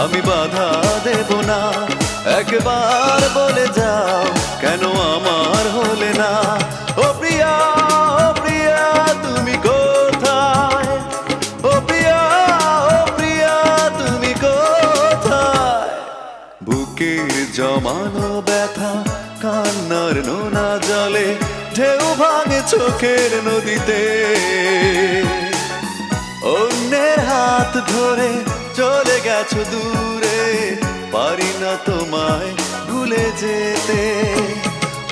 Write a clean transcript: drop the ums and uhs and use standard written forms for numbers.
আমি বাধা দেব না, একবার বলে যাও কেন আমার হলে না। ও প্রিয়া, ও প্রিয়া তুমি কোথায়, ও প্রিয়া, ও প্রিয়া তুমি কোথায়। বুকের জমানো ব্যথা কান্নার নোনা জলে ঢেউ ভাঙে চোখের নদীতে। অন্যের হাত ধরে চলে গেছো দূরে, পারি না তোমায় ভুলে যেতে।